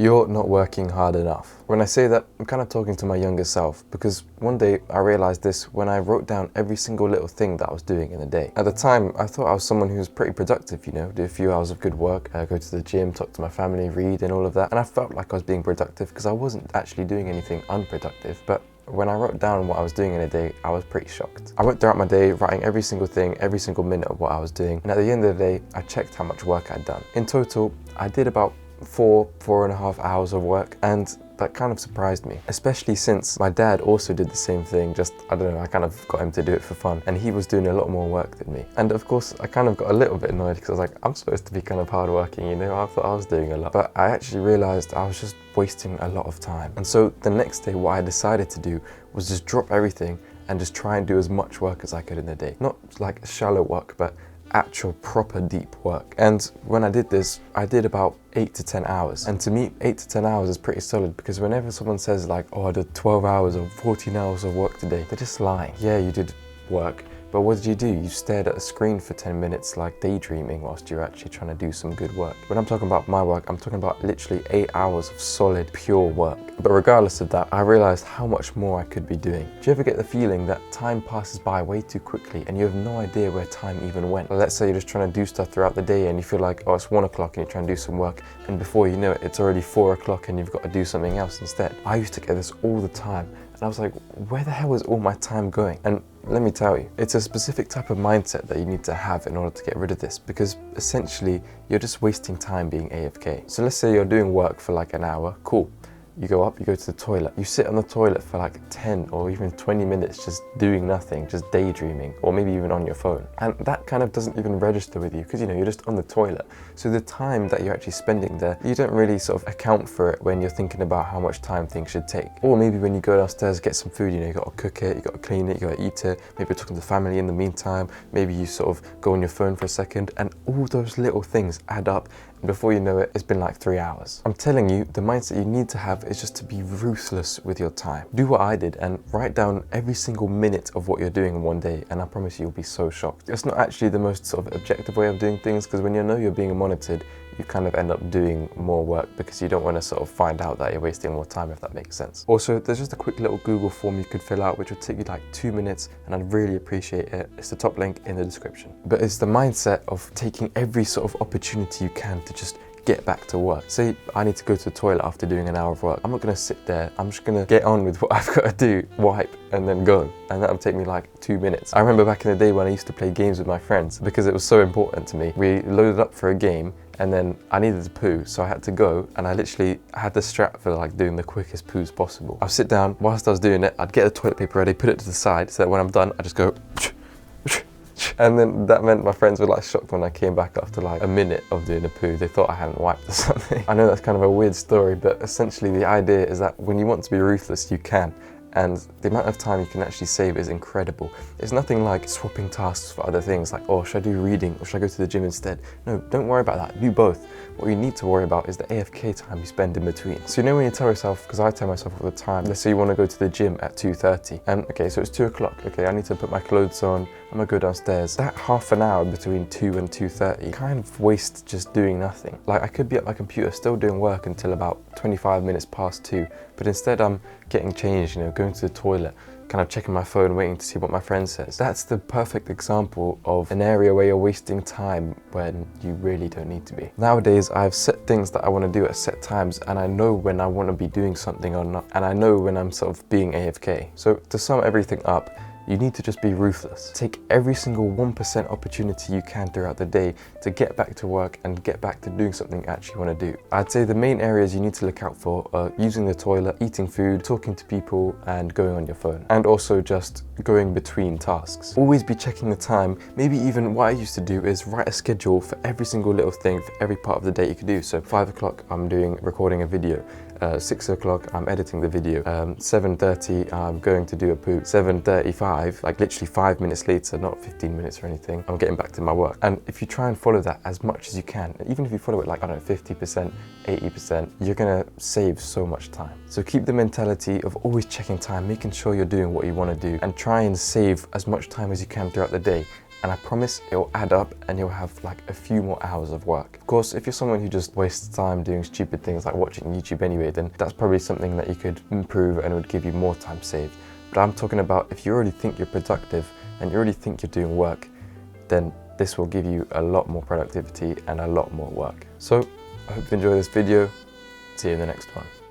You're not working hard enough. When I say that, I'm kind of talking to my younger self, because one day I realized this when I wrote down every single little thing that I was doing in the day. At the time, I thought I was someone who was pretty productive, you know, do a few hours of good work, go to the gym, talk to my family, read and all of that. And I felt like I was being productive because I wasn't actually doing anything unproductive. But when I wrote down what I was doing in a day, I was pretty shocked. I went throughout my day writing every single thing, every single minute of what I was doing. And at the end of the day, I checked how much work I'd done. In total, I did about 4.5 hours of work, and that kind of surprised me, especially since my dad also did the same thing. Just, I don't know, I kind of got him to do it for fun, and he was doing a lot more work than me. And of course, I kind of got a little bit annoyed because I was like, I'm supposed to be kind of hardworking, you know, I thought I was doing a lot. But I actually realized I was just wasting a lot of time. And so the next day, what I decided to do was just drop everything and just try and do as much work as I could in the day. Not like shallow work, but actual proper deep work. And when I did this, I did about 8 to 10 hours. And to me, 8 to 10 hours is pretty solid, because whenever someone says like, oh, I did 12 hours or 14 hours of work today, they're just lying. Yeah, you did work, but what did you do? You stared at a screen for 10 minutes like daydreaming whilst you're actually trying to do some good work. When I'm talking about my work, I'm talking about literally 8 hours of solid, pure work. But regardless of that, I realized how much more I could be doing. Do you ever get the feeling that time passes by way too quickly and you have no idea where time even went? Let's say you're just trying to do stuff throughout the day and you feel like, oh, it's 1 o'clock and you're trying to do some work, and before you know it, it's already 4 o'clock and you've got to do something else instead. I used to get this all the time, and I was like, where the hell is all my time going? And let me tell you, it's a specific type of mindset that you need to have in order to get rid of this, because essentially you're just wasting time being AFK. So let's say you're doing work for like an hour, cool. You go up, you go to the toilet, you sit on the toilet for like 10 or even 20 minutes just doing nothing, just daydreaming, or maybe even on your phone. And that kind of doesn't even register with you, because you know, you're just on the toilet. So the time that you're actually spending there, you don't really sort of account for it when you're thinking about how much time things should take. Or maybe when you go downstairs, get some food, you know, you gotta cook it, you gotta clean it, you gotta eat it, maybe you're talking to the family in the meantime, maybe you sort of go on your phone for a second, and all those little things add up. Before you know it, it's been like 3 hours. I'm telling you, the mindset you need to have is just to be ruthless with your time. Do what I did and write down every single minute of what you're doing in one day, and I promise you'll be so shocked. It's not actually the most sort of objective way of doing things, because when you know you're being monitored, you kind of end up doing more work because you don't want to sort of find out that you're wasting more time, if that makes sense. Also, there's just a quick little Google form you could fill out, which will take you like 2 minutes, and I'd really appreciate it. It's the top link in the description. But it's the mindset of taking every sort of opportunity you can to just get back to work. Say I need to go to the toilet after doing an hour of work. I'm not gonna sit there. I'm just gonna get on with what I've got to do, wipe, and then go. And that'll take me like 2 minutes. I remember back in the day when I used to play games with my friends, because it was so important to me. We loaded up for a game, and then I needed to poo, so I had to go, and I literally had the strat for like doing the quickest poos possible. I'd sit down, whilst I was doing it, I'd get the toilet paper ready, put it to the side, so that when I'm done, I just go and then that meant my friends were like shocked when I came back after like a minute of doing a poo. They thought I hadn't wiped or something. I know that's kind of a weird story, but essentially the idea is that when you want to be ruthless, you can. And the amount of time you can actually save is incredible. It's nothing like swapping tasks for other things, like, oh, should I do reading or should I go to the gym instead? No, don't worry about that, do both. What you need to worry about is the AFK time you spend in between. So you know when you tell yourself, because I tell myself all the time, let's say you want to go to the gym at 2:30, and okay, so it's 2 o'clock, okay, I need to put my clothes on, I'm gonna go downstairs. That half an hour between 2 and 2:30 kind of wastes just doing nothing. Like, I could be at my computer still doing work until about 25 minutes past 2, but instead I'm getting changed, you know, going to the toilet, kind of checking my phone, waiting to see what my friend says. That's the perfect example of an area where you're wasting time when you really don't need to be. Nowadays, I have set things that I want to do at set times, and I know when I want to be doing something or not, and I know when I'm sort of being AFK. So to sum everything up, you need to just be ruthless. Take every single 1% opportunity you can throughout the day to get back to work and get back to doing something you actually want to do. I'd say the main areas you need to look out for are using the toilet, eating food, talking to people, and going on your phone. And also just going between tasks. Always be checking the time. Maybe even what I used to do is write a schedule for every single little thing for every part of the day you could do. So 5 o'clock, I'm recording a video. 6 o'clock, I'm editing the video. 7:30, I'm going to do a poo. 7:35, like literally 5 minutes later, not 15 minutes or anything, I'm getting back to my work. And if you try and follow that as much as you can, even if you follow it like, I don't know, 50%, 80%, you're gonna save so much time. So keep the mentality of always checking time, making sure you're doing what you want to do, and try and save as much time as you can throughout the day. and I promise it'll add up and you'll have like a few more hours of work. Of course, if you're someone who just wastes time doing stupid things like watching YouTube anyway, then that's probably something that you could improve and would give you more time saved. But I'm talking about if you already think you're productive and you already think you're doing work, then this will give you a lot more productivity and a lot more work. So I hope you enjoy this video. See you in the next one.